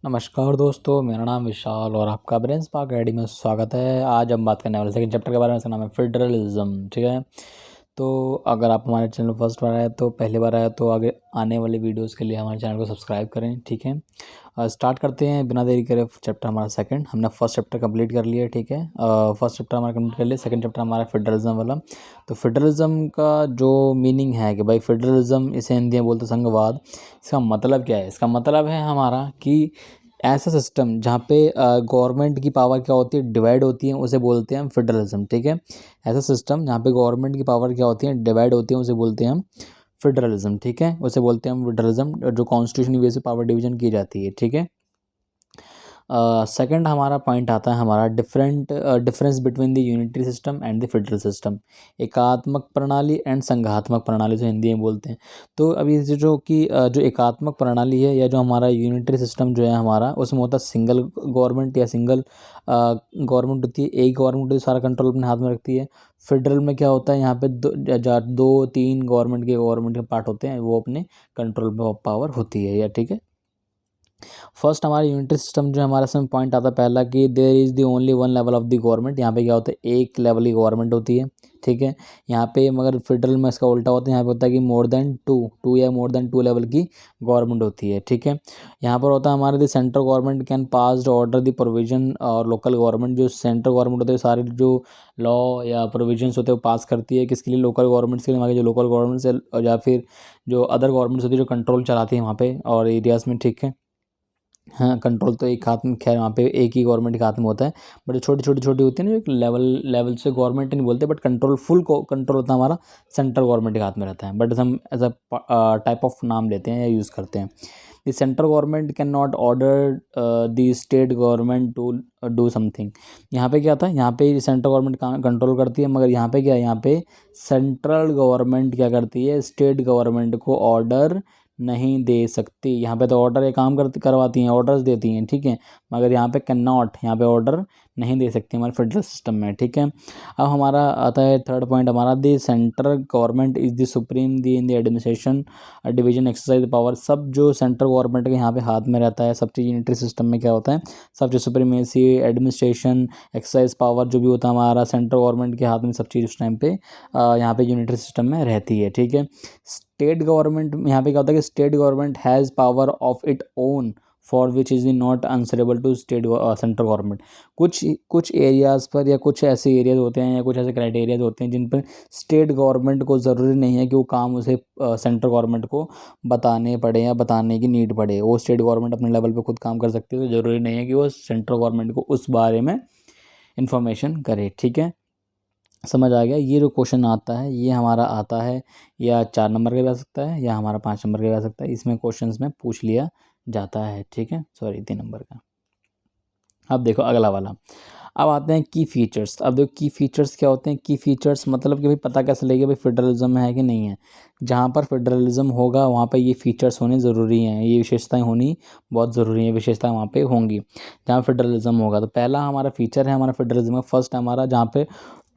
नमस्कार दोस्तों, मेरा नाम विशाल और आपका ब्रेन स्पार्क अकेडमी में स्वागत है। आज हम बात करने वाले सेकंड चैप्टर के बारे में। इसका नाम है फेडरलिज्म। ठीक है, तो अगर आप हमारे चैनल फर्स्ट बार आए तो पहली बार आए तो आगे आने वाली वीडियोस के लिए हमारे चैनल को सब्सक्राइब करें। ठीक है, स्टार्ट करते हैं बिना देरी करे। चैप्टर हमारा सेकंड, हमने फर्स्ट चैप्टर कंप्लीट कर लिया। ठीक है, फर्स्ट चैप्टर हमारा कंप्लीट कर लिया। सेकंड चैप्टर हमारा फेडरलिज्म वाला। तो फेडरलिज्म का जो मीनिंग है कि भाई फेडरलिज्म, इसे हिंदी में बोलते संघवाद। इसका मतलब क्या है? इसका मतलब है हमारा कि ऐसा सिस्टम जहाँ पे गवर्नमेंट की पावर क्या होती है, डिवाइड होती है, उसे बोलते हैं हम फेडरलिज्म। ठीक है, ऐसा सिस्टम जहाँ पे गवर्नमेंट की पावर क्या होती है, डिवाइड होती है, उसे बोलते हैं हम फेडरलिज्म। ठीक है, उसे बोलते हैं हम फेडरलिज्म, जो कॉन्स्टिट्यूशन की वजह से पावर डिवीजन की जाती है। ठीक है, सेकंड हमारा पॉइंट आता है हमारा difference between the unitary system and the federal system. एकात्मक प्रणाली एंड संघात्मक प्रणाली, जो हिंदी में बोलते हैं। तो अभी जो एकात्मक प्रणाली है या जो हमारा यूनिटरी सिस्टम जो है हमारा, उसमें होता है सिंगल गवर्नमेंट या सिंगल गवर्नमेंट होती है, एक गवर्नमेंट होती है, सारा कंट्रोल अपने हाथ में रखती है। फेडरल में क्या होता है, यहाँ पे दो तीन गवर्नमेंट के पार्ट होते हैं, वो अपने कंट्रोल में पावर होती है। या ठीक है, फर्स्ट हमारा यूनिटरी सिस्टम जो हमारा इसमें पॉइंट आता है पहला कि there is the only one level of the government. यहाँ पे क्या होता है, एक लेवल की गवर्नमेंट होती है। ठीक है, यहाँ पे मगर फेडरल में इसका उल्टा होता है। यहाँ पे होता है कि मोर देन टू या मोर देन टू लेवल की गवर्नमेंट होती है। ठीक है, यहाँ पर होता है हमारे the central government can pass order the provision, और लोकल गवर्नमेंट, जो सेंट्रल गवर्नमेंट होते हैं, सारे जो लॉ या प्रोविजंस होते हैं वो पास करती है। किसके लिए? लोकल गवर्नमेंट्स के लिए। हमारे जो लोकल गवर्नमेंट्स है या फिर जो अदर गवर्नमेंट्स होती है, जो कंट्रोल चलाती है वहाँ पे और एरियाज़ में। ठीक है, हाँ, कंट्रोल तो एक हाथ में, खैर वहाँ पे एक ही गवर्नमेंट के हाथ में होता है, बट जो छोटी होती है ना, एक लेवल से गवर्नमेंट नहीं बोलते, बट कंट्रोल फुल कंट्रोल होता है हमारा सेंट्रल गवर्नमेंट के हाथ में रहता है। बट हम एज अ टाइप ऑफ नाम लेते हैं या यूज़ करते हैं। The central government can not order the state government to do something. यहाँ पे क्या था, यहाँ पे सेंट्रल गवर्नमेंट कंट्रोल करती है, मगर यहाँ पे क्या है, यहाँ पे सेंट्रल गवर्नमेंट क्या करती है, स्टेट गवर्नमेंट को ऑर्डर नहीं दे सकती। यहाँ पे तो ऑर्डर ये काम करवाती हैं, ऑर्डर्स देती हैं। ठीक है, मगर यहाँ पे कैन नॉट, यहाँ पे ऑर्डर नहीं दे सकती हमारे फेडरल सिस्टम में। ठीक है, अब हमारा आता है थर्ड पॉइंट हमारा, the central government is the supreme the in the administration division exercise power. सब जो सेंट्रल गवर्नमेंट के यहाँ पे हाथ में रहता है, सब चीज़ यूनिटरी सिस्टम में क्या होता है, सब चीज़ सुप्रीमेसी, एडमिनिस्ट्रेशन, एक्सरसाइज पावर जो भी होता है हमारा सेंट्रल गवर्नमेंट के हाथ में, सब चीज़ उस टाइम पे यहाँ पे यूनिटरी सिस्टम में रहती है। ठीक है, स्टेट गवर्नमेंट, यहाँ पे क्या होता है कि state government has power of it own for which is not answerable to central government. कुछ कुछ एरियाज़ पर या कुछ ऐसे एरियाज होते हैं या कुछ ऐसे क्राइटेरियाज होते हैं जिन पर स्टेट गवर्नमेंट को ज़रूरी नहीं है कि वो काम उसे सेंट्रल गवर्नमेंट को बताने पड़े या बताने की नीड पड़े। वो स्टेट गवर्नमेंट अपने लेवल पे खुद काम कर सकती है, तो ज़रूरी नहीं है कि वो सेंट्रल गवर्नमेंट को उस बारे में इंफॉर्मेशन करे। ठीक है, समझ आ गया? ये जो क्वेश्चन आता है ये हमारा आता है या 4 नंबर का भी आ सकता है या हमारा 5 नंबर का भी आ सकता है। इसमें क्वेश्चंस में पूछ लिया जाता है। ठीक है, सॉरी 3 नंबर का। अब देखो अगला वाला, अब आते हैं की फीचर्स। अब देखो की फीचर्स क्या होते हैं। की फीचर्स मतलब कि भाई पता कैसे लगेगा भाई फेडरलिज्म है कि नहीं है। जहाँ पर फेडरलिज्म होगा वहाँ पर ये फीचर्स होने ज़रूरी हैं, ये विशेषताएं होनी बहुत ज़रूरी हैं, विशेषताएं वहाँ पे होंगी जहाँ फेडरलिज्म होगा। तो पहला हमारा फीचर है हमारा फेडरलिज्म का, फर्स्ट हमारा जहाँ पे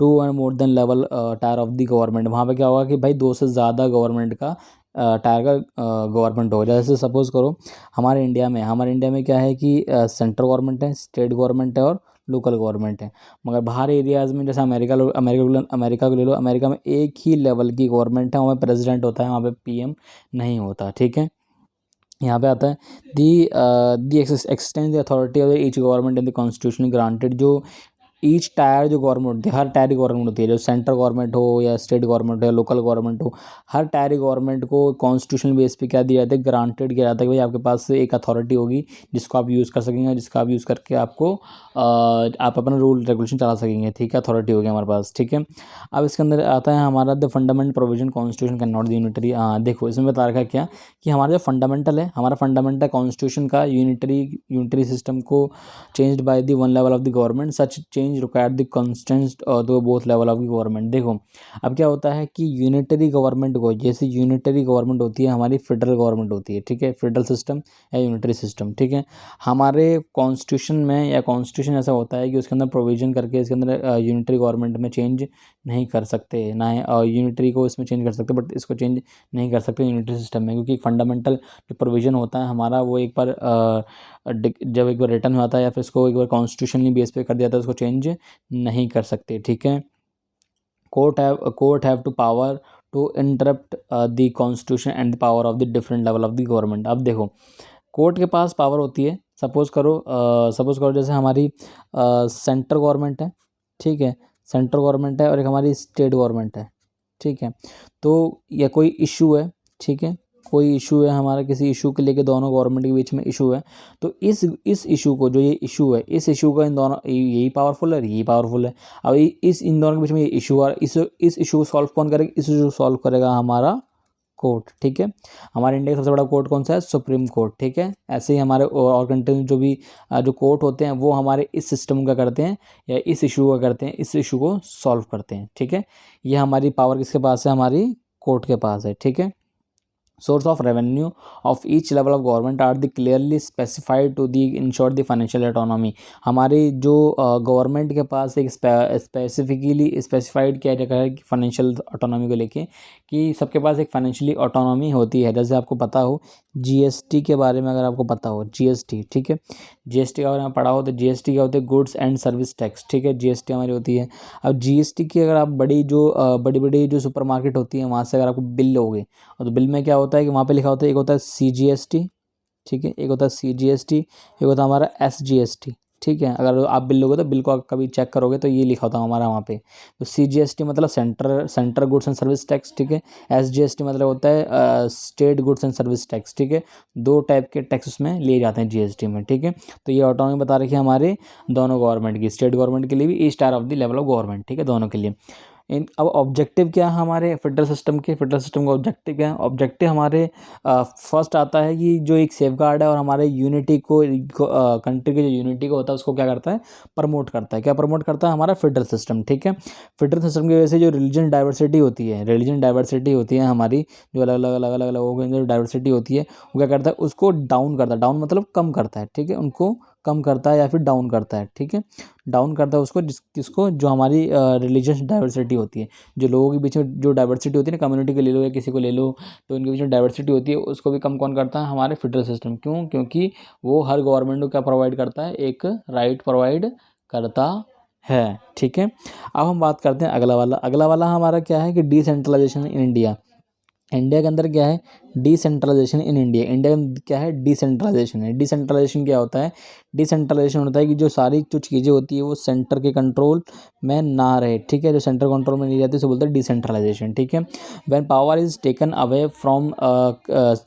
two and more than level tier of the government. वहाँ पे क्या होगा कि भाई दो से ज़्यादा गवर्नमेंट का टायर का गवर्नमेंट होगा। जैसे सपोज़ करो हमारे इंडिया में क्या है कि सेंट्रल गवर्नमेंट है, स्टेट गवर्नमेंट है और लोकल गवर्नमेंट है। मगर बाहर एरियाज़ में जैसे अमेरिका को ले लो, अमेरिका में एक ही लेवल की गवर्नमेंट है, वहाँ पे प्रेसिडेंट होता है, वहाँ पे पीएम नहीं होता। ठीक है, यहाँ पे आता है the extend the authority of each government in the constitution granted. जो ईच टायर जो गवर्नमेंट होती है, हर टायर की गवर्नमेंट होती है, जो सेंट्रल गवर्नमेंट हो या स्टेट गवर्नमेंट हो या लोकल गवर्नमेंट हो, हर टायर की गवर्नमेंट को कॉन्स्टिट्यूशनल बेस पे क्या दिया जाता है, ग्रांटेड किया जाता है कि भाई आपके पास एक अथॉरिटी होगी जिसको आप यूज़ कर सकेंगे, जिसका आप यूज़ करके आपको आप अपना रूल रेगुलेशन चला सकेंगे। ठीक है, अथॉरिटी होगी हमारे पास। ठीक है, अब इसके अंदर आता है हमारा the fundamental provision constitution can not the unitary. देखो इसमें बता रखा है क्या कि हमारा जो फंडामेंटल है, हमारा फंडामेंटल कॉन्स्टिट्यूशन का यूनिटरी सिस्टम को changed by the one level of the government, such change require the constant दो both level of the government. देखो अब क्या होता है कि यूनिटरी गवर्नमेंट को, जैसे यूनिटरी गवर्नमेंट होती है हमारी फेडरल गवर्नमेंट होती है। ठीक है, फेडरल सिस्टम या यूनिटरी सिस्टम। ठीक है, हमारे कॉन्स्टिट्यूशन में या कॉन्स्टिट्यूशन ऐसा होता है कि उसके अंदर प्रोविजन करके इसके अंदर यूनिटरी गवर्नमेंट में चेंज नहीं कर सकते, ना यूनिटरी को इसमें चेंज कर सकते, बट इसको चेंज नहीं कर सकते यूनिटरी सिस्टम में, क्योंकि फंडामेंटल जो प्रोविज़न होता है हमारा वो एक बार जब एक बार रिटर्न हो जाता है या फिर इसको एक बार कॉन्स्टिट्यूशनली बेस पे कर दिया जाता है, उसको चेंज नहीं कर सकते, ठीक है। Court have to power to interrupt the constitution and the power of the different level of the government. अब देखो कोर्ट के पास पावर होती है, सपोज करो जैसे हमारी सेंट्रल गवर्नमेंट है, ठीक है, सेंट्रल गवर्नमेंट है और एक हमारी स्टेट गवर्नमेंट है, ठीक है। तो या कोई इशू है, ठीक है, कोई इशू है हमारा, किसी इशू के लेके दोनों गवर्नमेंट के बीच में इशू है, तो इस इशू को, जो ये इशू है, इस इशू का इन दोनों, यही पावरफुल है, यही पावरफुल है। अब इस इन दोनों के बीच में ये इशू आ, इस इशू को सॉल्व कौन करेगा? इस इशू को सॉल्व करेगा हमारा कोर्ट, ठीक है। हमारे इंडिया का सबसे बड़ा कोर्ट कौन सा है? सुप्रीम कोर्ट, ठीक है। ऐसे ही हमारे और कंट्री में जो भी जो कोर्ट होते हैं वो हमारे इस सिस्टम का करते हैं या इस इशू का करते हैं, इस इशू को सॉल्व करते हैं, ठीक है। ये हमारी पावर किसके पास है? हमारी कोर्ट के पास है, ठीक है। Source of revenue of each level of government are the clearly specified to the ensure the financial autonomy. हमारी जो गवर्नमेंट के पास एक स्पेसिफिकली स्पेसिफाइड किया जाता है कि फाइनेंशियल ऑटोनॉमी को लेके, कि सबके पास एक फाइनेंशियली ऑटोनॉमी होती है। जैसे आपको पता हो जीएसटी के बारे में, अगर आपको पता हो जीएसटी, ठीक है, जीएसटी के बारे में पढ़ा हो तो जीएसटी क्या होता है? गुड्स एंड सर्विस टैक्स, ठीक है, जीएसटी हमारी होती है। अब जीएसटी की अगर आप बड़ी बड़ी जो सुपरमार्केट होती है वहाँ से अगर आपको बिल लोगे, और तो बिल में क्या होता है कि वहाँ पे लिखा होता है, एक होता है CGST, ठीक है, एक होता है CGST, एक होता है हमारा SGST, ठीक है। अगर आप बिल लोगे तो बिल को कभी चेक करोगे तो ये लिखा होता है हमारा वहाँ पे। तो CGST मतलब centre goods and service tax, ठीक है। SGST मतलब होता है state goods and service tax, ठीक है। दो टाइप के टैक्स उसमें लिए जाते हैं जीएसटी में, ठीक है। तो ये ऑटोनॉमी बता रखी है हमारे दोनों गवर्नमेंट की, स्टेट गवर्नमेंट के लिए भी, each tyre of the level of government, ठीक है, दोनों के लिए। अब ऑब्जेक्टिव क्या है हमारे फेडरल सिस्टम के? फेडरल सिस्टम का ऑब्जेक्टिव क्या है? ऑब्जेक्टिव हमारे फर्स्ट आता है कि जो एक सेफ गार्ड है और हमारे यूनिटी को कंट्री की जो यूनिटी को होता है उसको क्या करता है? प्रमोट करता है। क्या प्रमोट करता है? हमारा फेडरल सिस्टम, ठीक है। फेडरल सिस्टम की वजह से जो रिलीजन डाइवर्सिटी होती है हमारी, जो अलग अलग अलग अलग लोगों की जो डाइवर्सिटी होती है, वो क्या करता है? उसको डाउन करता है। डाउन मतलब कम करता है, ठीक है, उनको कम करता है या फिर डाउन करता है, ठीक है। डाउन करता है उसको, किसको? जो हमारी रिलीजियस डाइवर्सिटी होती है, जो लोगों के बीच में जो डाइवर्सिटी होती है ना, कम्युनिटी को ले लो या किसी को ले लो, तो इनके बीच में डाइवर्सिटी होती है, उसको भी कम कौन करता है? हमारे फेडरल सिस्टम। क्यों? क्योंकि वो हर गवर्नमेंट को क्या प्रोवाइड करता है? एक राइट प्रोवाइड करता है, ठीक है। अब हम बात करते हैं अगला वाला हमारा क्या है कि डिसेंट्रलाइजेशन इन इंडिया। इंडिया के अंदर क्या है? Decentralisation in India. इंडिया का क्या है? डिसेंट्रलाइजेशन है। डिसेंट्रलाइजेशन क्या होता है? डिसेंट्रलाइजेशन होता है कि जो सारी जो चीज़ें होती है वो सेंटर के कंट्रोल में ना रहे, ठीक है, जो सेंटर कंट्रोल में नहीं रहती उसे बोलते हैं डिसेंट्रलाइजेशन, ठीक है। When power is taken away from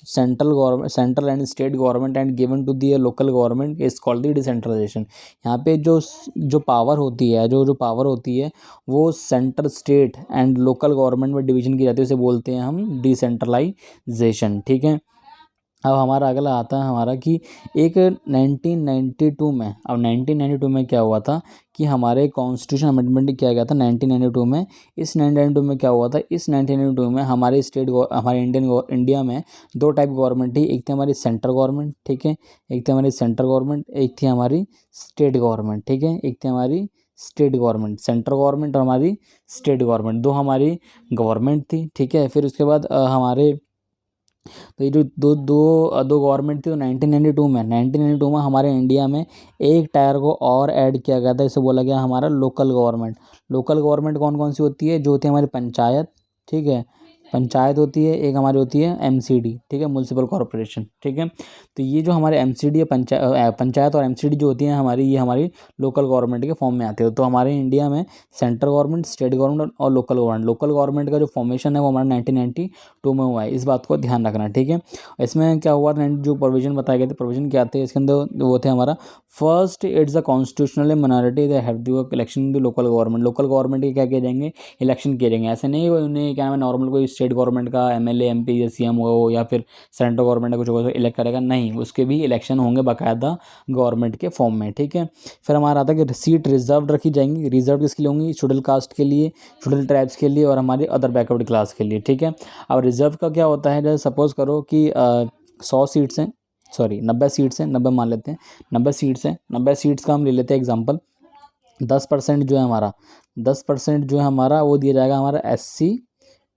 central and state government and given to the local government is called the decentralization. यहाँ पे जो पावर होती है, जो पावर होती है वो centre, state and local government में डिवीजन की जाती है, उसे बोलते हैं हम डिसेंट्रलाइजेशन, ठीक है। अब हमारा अगला आता है हमारा कि एक 1992 में, अब 1992 में क्या हुआ था कि हमारे कॉन्स्टिट्यूशन अमेंडमेंट किया गया था 1992 में। इस 1992 में क्या हुआ था? इस 1992 में हमारे हमारे इंडिया में दो टाइप गवर्नमेंट थी। एक थी हमारी सेंट्रल गवर्नमेंट, ठीक है, एक थी हमारी सेंट्रल गवर्नमेंट, एक थी हमारी स्टेट गवर्नमेंट, ठीक है, एक थी हमारी स्टेट गवर्नमेंट। सेंट्रल गवर्नमेंट और हमारी स्टेट गवर्नमेंट, दो हमारी गवर्नमेंट थी, ठीक है। फिर उसके बाद हमारे, तो ये जो दो गवर्नमेंट थी, तो 1992 में हमारे इंडिया में एक टायर को और ऐड किया गया था, इसे बोला गया हमारा लोकल गवर्नमेंट। लोकल गवर्नमेंट कौन कौन सी होती है? जो होती है हमारी पंचायत, ठीक है, पंचायत होती है, एक हमारी होती है MCD, ठीक है, म्यूनसिपल कॉरपोरेशन, ठीक है। तो ये जो हमारे MCD या पंचायत और MCD जो होती हैं हमारी, ये हमारी लोकल गवर्नमेंट के फॉर्म में आते हो। तो हमारे इंडिया में सेंट्रल गवर्नमेंट, स्टेट गवर्नमेंट और लोकल गवर्नमेंट का जो फॉर्मेशन है वो हमारा 1992 में हुआ है। इस बात को ध्यान रखना, ठीक है। इसमें क्या हुआ, जो प्रोविजन बताए गए थे, प्रोविजन क्या थे इसके अंदर? वो थे हमारा first, it's a constitutional minority that have to election in the local government. Local government के क्या किए जाएंगे? इलेक्शन किए जाएंगे। ऐसे नहीं उन्हें क्या नाम है, नॉर्मल कोई स्टेट गवर्नमेंट का MLA MP या CM हो या फिर सेंट्रल गवर्नमेंट का कुछ होगा इलेक्ट करेगा, नहीं, उसके भी इलेक्शन होंगे बाकायदा गवर्नमेंट के फॉर्म में, ठीक है। फिर हमारा आता है कि सीट रिजर्व रखी जाएंगी। रिजर्व किसके लिए होंगी? शेड्यूल कास्ट के लिए, शेड्यूल ट्राइब्स के लिए और हमारे अदर बैकवर्ड क्लास के लिए, ठीक है। अब रिजर्व का क्या होता है? जैसे सपोज करो कि 100 सीट्स हैं, सॉरी 90 सीट्स हैं, 90 मान लेते हैं, 90 सीट्स हैं, 90 सीट्स का हम ले लेते हैं एग्जाम्पल। 10% जो है हमारा, 10% जो है हमारा वो दिया जाएगा हमारा SC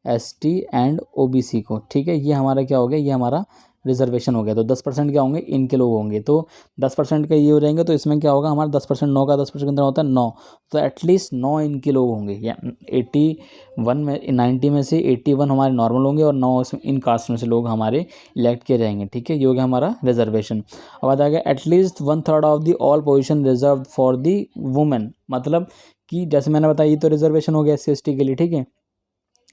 ST एंड OBC को, ठीक है। ये हमारा क्या हो गया? ये हमारा रिजर्वेशन हो गया। तो 10% क्या होंगे, इनके लोग होंगे। तो 10% का ये हो जाएंगे, तो इसमें क्या होगा हमारा 10%, 9 का 10% कितना होता है 9, तो एटलीस्ट 9 इनके लोग होंगे। या 81 में 90 में से 81 हमारे नॉर्मल होंगे और 9 इन कास्ट में से लोग हमारे इलेक्ट किए जाएंगे। ठीक है, ये हो गया हमारा रिजर्वेशन। अब आ जाएगा at least 1/3 of the all position reserve for the women, मतलब कि जैसे मैंने बताया ये तो रिजर्वेशन हो गया SC ST के लिए। ठीक है,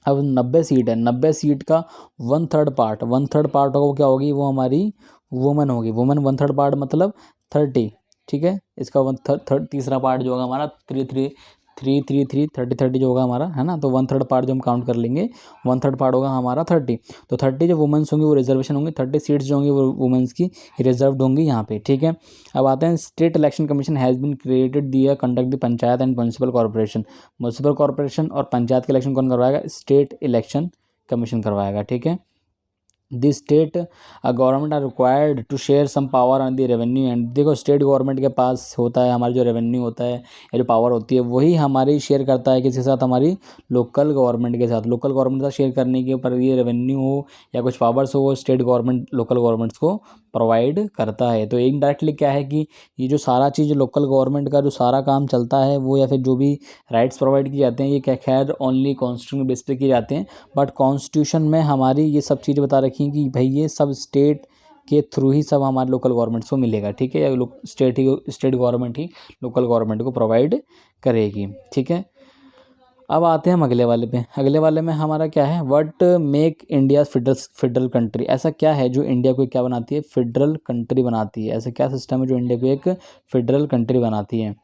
अब 90 सीट है, 90 सीट का 1/3 पार्ट, 1/3 पार्ट होगा वो क्या होगी, वो हमारी वुमन होगी। वुमन 1/3 पार्ट मतलब 30। ठीक है, इसका 1/3 तीसरा पार्ट जो होगा हमारा 3 जो होगा हमारा, है ना। तो 1/3 पार्ट जो हम काउंट कर लेंगे, 1/3 पार्ट होगा हमारा 30। तो 30 जो वुमेन्स होंगी वो रिजर्वेशन होंगी, 30 सीट्स जो होंगी वो वुमेन्स की रिजर्व्ड होंगी यहाँ पे। ठीक है, अब आते हैं state election commission has been created दिया conduct the panchayat and municipal corporation. Municipal corporation और पंचायत के इलेक्शन कौन करवाएगा, स्टेट इलेक्शन कमीशन करवाएगा। ठीक है, the state government are required to share some power on the revenue and, देखो स्टेट गवर्नमेंट के पास होता है हमारी जो रेवेन्यू होता है या जो पावर होती है वही हमारी शेयर करता है किसके साथ, हमारी लोकल गवर्नमेंट के साथ। लोकल गवर्नमेंट के साथ शेयर करने के ऊपर ये रेवेन्यू हो या कुछ पावर्स हो वो स्टेट गवर्नमेंट लोकल गवर्नमेंट्स को प्रोवाइड करता है। तो इनडायरेक्टली क्या है कि ये जो सारा चीज़ लोकल गवर्नमेंट का जो सारा काम चलता है वो या फिर जो भी राइट्स प्रोवाइड किए जाते हैं ये क्या खैर ओनली कॉन्स्टिट्यूशन बेस पे किए जाते हैं, बट कॉन्स्टिट्यूशन में हमारी ये सब चीज़ें बता रखी हैं कि भाई ये सब स्टेट के थ्रू ही सब हमारे लोकल गवर्नमेंट्स को मिलेगा। ठीक है, या स्टेट गवर्नमेंट ही लोकल गवर्नमेंट को प्रोवाइड करेगी। ठीक है, अब आते हैं हम अगले वाले पे। अगले वाले में हमारा क्या है, what make India federal country, ऐसा क्या है जो इंडिया को क्या बनाती है, फेडरल कंट्री बनाती है। ऐसा क्या सिस्टम है जो इंडिया को एक फेडरल कंट्री बनाती है।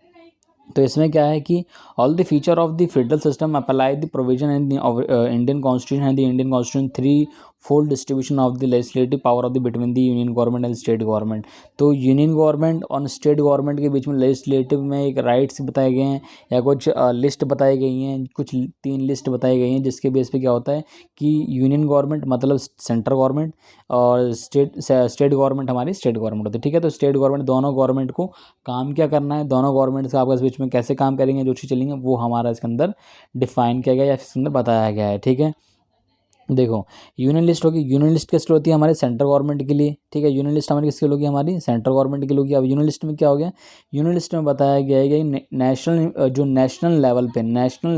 तो इसमें क्या है कि all the feature of the federal system apply the provision in Indian constitution and the Indian constitution 3-fold distribution of the legislative power of the between the union government and state government. तो union government और state government के बीच में legislative में एक rights बताए गए हैं या कुछ लिस्ट बताई गई हैं, कुछ 3 लिस्ट बताई गई हैं जिसके बेस पे क्या होता है कि यूनियन गवर्नमेंट मतलब सेंट्रल गवर्नमेंट और स्टेट गवर्नमेंट हमारी स्टेट गवर्नमेंट होती है। ठीक है, तो स्टेट गवर्नमेंट दोनों गवर्नमेंट को काम क्या करना है, दोनों गवर्नमेंट का आपस बीच में कैसे काम करेंगे, जो चीज़ चलेंगे वो हमारा इसके अंदर डिफाइन किया गया या इसके अंदर बताया गया है। ठीक है, देखो यूनियन लिस्ट होगी, यूनियन लिस्ट किस लिए होती है, हमारे सेंट्रल गवर्नमेंट के लिए। ठीक है, यूनियन लिस्ट हमारी किसके लिए होगी, हमारी सेंट्रल गवर्नमेंट के लिए होगी। अब यूनियन लिस्ट में क्या हो गया, यूनियन लिस्ट में बताया गया है कि नेशनल जो नेशनल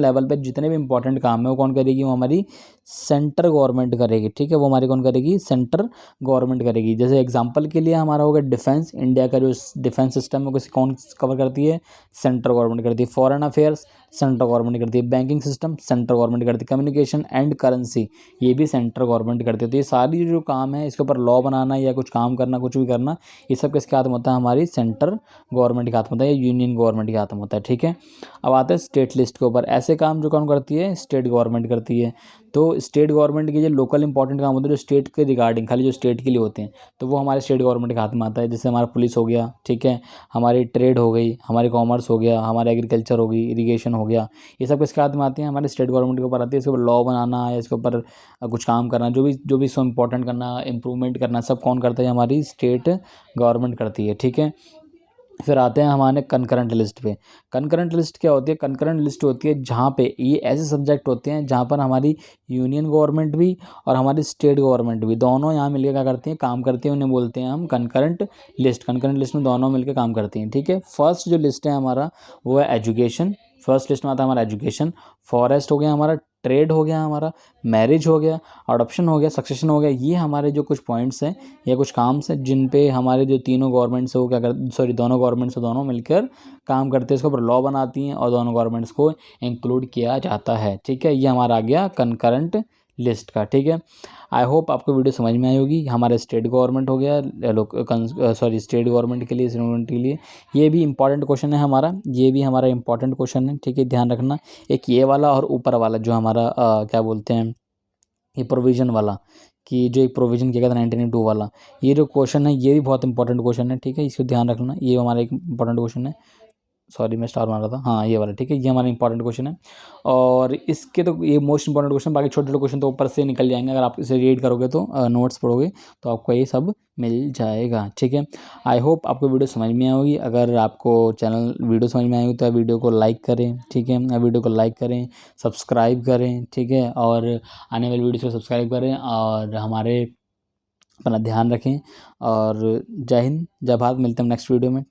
लेवल पे जितने भी इंपॉर्टेंट काम है वो कौन करेगी, वो हमारी सेंट्रल गवर्नमेंट करेगी। ठीक है, वो हमारी कौन करेगी, सेंट्रल गवर्नमेंट करेगी। जैसे एग्जाम्पल के लिए हमारा होगा डिफेंस, इंडिया का जो डिफेंस सिस्टम है उसे कौन कवर करती है, सेंट्रल गवर्नमेंट करती है। फॉरेन अफेयर्स सेंट्रल गवर्नमेंट करती है। बैंकिंग सिस्टम सेंट्रल गवर्नमेंट करती है। कम्युनिकेशन एंड करेंसी ये भी सेंट्रल गवर्नमेंट करती है। तो ये सारी जो काम है इसके ऊपर लॉ बनाना या कुछ काम करना, कुछ भी करना, ये सब किसके हाथ में होता है, हमारी सेंट्रल गवर्नमेंट के हाथ में होता है या यूनियन गवर्नमेंट के हाथ में होता है। ठीक है, अब आते हैं स्टेट लिस्ट के ऊपर। ऐसे काम जो कौन करती है, स्टेट गवर्नमेंट करती है। तो स्टेट गवर्नमेंट के जो लोकल इंपॉर्टेंट काम होते हैं जो स्टेट के रिगार्डिंग खाली जो स्टेट के लिए होते हैं तो वो हमारे स्टेट गवर्नमेंट के हाथ में आता है। जैसे हमारा पुलिस हो गया, ठीक है, हमारी ट्रेड हो गई, हमारी कॉमर्स हो गया, हमारा एग्रीकल्चर हो गई, इरीगेशन हो गया, ये सब किसके हाथ में आती हैं, हमारे स्टेट गवर्नमेंट के ऊपर आती है। इसके ऊपर लॉ बनाना या इसके ऊपर कुछ काम करना, जो भी इसको इंपॉर्टेंट करना, इंप्रूवमेंट करना, सब कौन करता है, हमारी स्टेट गवर्नमेंट करती है। ठीक है, फिर आते हैं हमारे कंकरेंट लिस्ट पे। कंकरेंट लिस्ट क्या होती है, कंकरेंट लिस्ट होती है जहाँ पे ये ऐसे सब्जेक्ट होते हैं जहाँ पर हमारी यूनियन गवर्नमेंट भी और हमारी स्टेट गवर्नमेंट भी दोनों यहाँ मिलकर क्या करती हैं, काम करती हैं। उन्हें बोलते हैं हम कंकरेंट लिस्ट। कंकरेंट लिस्ट में दोनों मिलकर काम करती हैं। ठीक है, फर्स्ट जो लिस्ट है हमारा वो है एजुकेशन। फर्स्ट लिस्ट में आता है हमारा एजुकेशन। फॉरेस्ट हो गया हमारा, ट्रेड हो गया हमारा, मैरिज हो गया, अडॉप्शन हो गया, सक्सेशन हो गया। ये हमारे जो कुछ पॉइंट्स हैं या कुछ काम्स हैं जिन पे हमारे जो तीनों गवर्नमेंट्स हो क्या कर सॉरी दोनों गवर्नमेंट्स हो दोनों मिलकर काम करते हैं, इसके ऊपर लॉ बनाती हैं और दोनों गवर्नमेंट्स को इंक्लूड किया जाता है। ठीक है, ये हमारा आ गया कंकरेंट लिस्ट का। ठीक है, आई होप आपको वीडियो समझ में आई होगी। हमारे स्टेट गवर्नमेंट हो गया, स्टेट गवर्नमेंट के लिए, गवर्नमेंट के लिए ये भी इंपॉर्टेंट क्वेश्चन है हमारा, ये भी हमारा इंपॉर्टेंट क्वेश्चन है। ठीक है, ध्यान रखना। एक ये वाला और ऊपर वाला जो हमारा क्या बोलते हैं, ये प्रोविज़न वाला, कि जो एक प्रोविज़न किया गया था 1992 वाला, ये जो क्वेश्चन है ये भी बहुत इंपॉर्टेंट क्वेश्चन है। ठीक है, इसको ध्यान रखना, ये हमारा एक इंपॉर्टेंट क्वेश्चन है। सॉरी मैं स्टार मार रहा था, हाँ ये वाला। ठीक है, ये हमारा इंपॉर्टेंट क्वेश्चन है और इसके तो ये मोस्ट इंपॉर्टेंट क्वेश्चन, बाकी छोटे छोटे क्वेश्चन तो ऊपर से निकल जाएंगे अगर आप इसे रीड करोगे तो, नोट्स पढ़ोगे तो आपको ये सब मिल जाएगा। ठीक है, आई होप आपको वीडियो समझ में आई होगी। अगर आपको चैनल वीडियो समझ में आई होगी तो वीडियो को लाइक करें। ठीक है, वीडियो को लाइक करें, सब्सक्राइब करें। ठीक है, और आने वाली वीडियो को सब्सक्राइब करें और हमारे अपना ध्यान रखें और जय हिंद जय भारत। मिलते हैं नेक्स्ट वीडियो में।